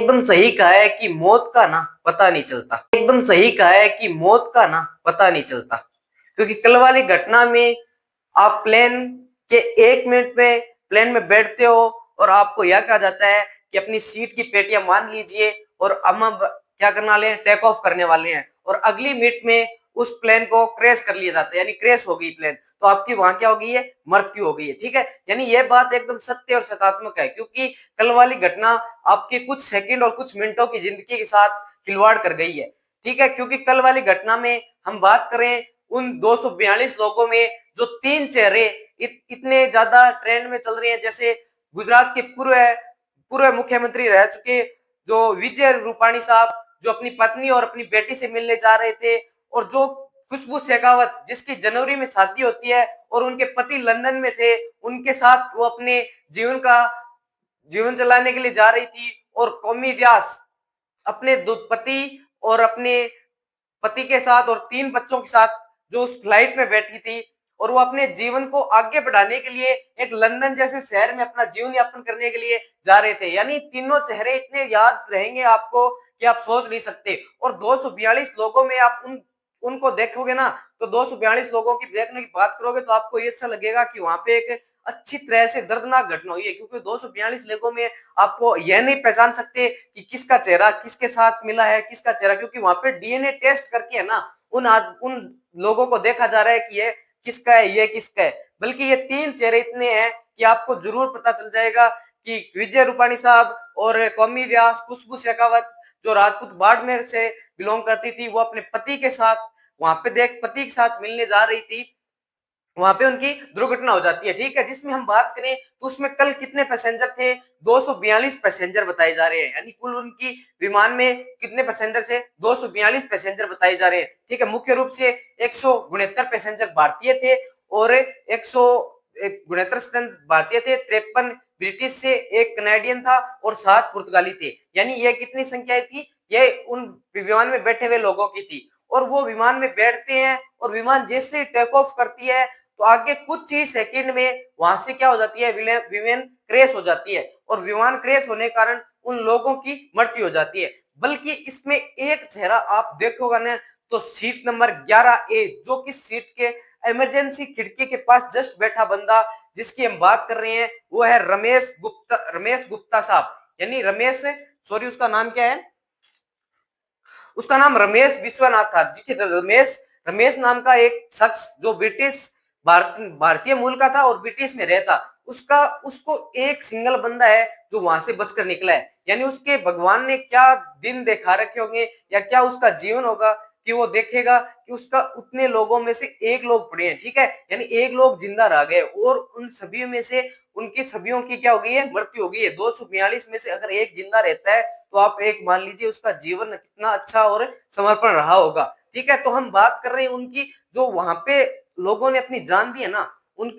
एकदम सही कहा है कि मौत का ना पता नहीं चलता। एकदम सही कहा है कि मौत का ना पता नहीं चलता, क्योंकि कल वाली घटना में आप प्लेन के 1 मिनट में प्लेन में बैठते हो और आपको यह कहा जाता है कि अपनी सीट की पेटियां मान लीजिए और हम अब क्या करने वाले हैं, टेक ऑफ करने वाले हैं, और अगली मिनट में उस प्लेन को क्रैश कर लिया जाता है, यानी क्रैश हो गई प्लेन, तो आपकी वहां क्या हो गई है, मृत्यु हो गई है। ठीक है, यानी यह बात एकदम सत्य और सकारात्मक है, क्योंकि कल वाली घटना आपके कुछ सेकंड और कुछ मिनटों की जिंदगी के साथ खिलवाड़ कर गई है। ठीक है, क्योंकि कल वाली घटना में हम बात करें उन 242 लोगों में जो 3 चेहरे इतने ज्यादा ट्रेंड में चल रहे हैं, जैसे गुजरात के पूर्व मुख्यमंत्री रह चुके जो विजय रूपाणी साहब, जो अपनी पत्नी और अपनी बेटी से मिलने जा रहे थे, और जो खुशबू शेखावत जिसकी जनवरी में शादी होती है और उनके पति लंदन में थे, उनके साथ वो अपने जीवन चलाने के लिए जा रही थी, और कौमी व्यास अपने पति और अपने पति के साथ और 3 बच्चों के साथ जो उस फ्लाइट में बैठी थी, और वो अपने जीवन को आगे बढ़ाने के लिए एक लंदन जैसे शहर में अपना जीवन यापन करने के लिए जा रहे थे। यानी तीनों चेहरे इतने याद रहेंगे आपको कि आप सोच नहीं सकते। और 242 लोगों में आप उनको देखोगे ना, तो 242 लोगों की देखने की बात करोगे तो आपको ऐसा लगेगा कि वहां पे एक अच्छी तरह से दर्दनाक घटना हुई है, क्योंकि 242 लोगों में आपको यह नहीं पहचान सकते कि किसका चेहरा किसके साथ मिला है, किसका चेहरा, क्योंकि वहां पे डीएनए टेस्ट करके है ना उन लोगों को देखा जा रहा है कि ये किसका है, ये किसका है। बल्कि ये 3 चेहरे इतने हैं कि आपको जरूर पता चल जाएगा कि विजय रूपाणी साहब और कौमी व्यास खुशबू शेखावत जो राजपूत बाड़मेर से बिलोंग करती थी, वो अपने पति के साथ वहां पे पति के साथ मिलने जा रही थी, वहां पे उनकी दुर्घटना हो जाती है। ठीक है, जिसमें हम बात करें तो उसमें कल कितने पैसेंजर थे, 242 पैसेंजर बताए जा रहे हैं, यानी कुल उनकी विमान में कितने पैसेंजर थे, 242 पैसेंजर बताए जा रहे हैं। ठीक है, मुख्य रूप से 169 पैसेंजर भारतीय थे और 169 भारतीय थे, 53 ब्रिटिश से, 1 कनाडियन था और 7 पुर्तगाली थे। यानी यह कितनी संख्या थी, यह उन विमान में बैठे हुए लोगों की थी। और वो विमान में बैठते हैं और विमान जैसे टेक ऑफ करती है तो आगे कुछ ही सेकंड में वहां से क्या हो जाती है, विमान क्रैश हो जाती है, और विमान क्रैश होने के कारण उन लोगों की मृत्यु हो जाती है। बल्कि इसमें एक चेहरा आप देखोगे ना, तो सीट नंबर 11A, जो कि सीट के इमरजेंसी खिड़की के पास जस्ट बैठा बंदा जिसकी हम बात कर रहे हैं, वो है रमेश गुप्ता साहब, यानी रमेश, सॉरी उसका नाम क्या है, उसका नाम रमेश विश्वनाथ था। रमेश रमेश नाम का एक शख्स जो भारतीय मूल का था और ब्रिटिश में रहता, उसको एक सिंगल बंदा है जो वहां से बचकर निकला है। यानी उसके भगवान ने क्या दिन दिखा रखे होंगे या क्या उसका जीवन होगा कि वो देखेगा कि उसका उतने लोगों में से एक लोग पड़े हैं। ठीक है, यानी एक लोग जिंदा रह गए और उन सभी में से उनकी सभियों की क्या हो गई है, मृत्यु हो गई है। 242 में से अगर एक जिंदा रहता है तो आप एक मान लीजिए उसका जीवन कितना अच्छा और समर्पण रहा होगा। ठीक है, तो हम बात कर रहे हैं उनकी, जो वहां पे लोगों ने अपनी जान दी है ना, उनकी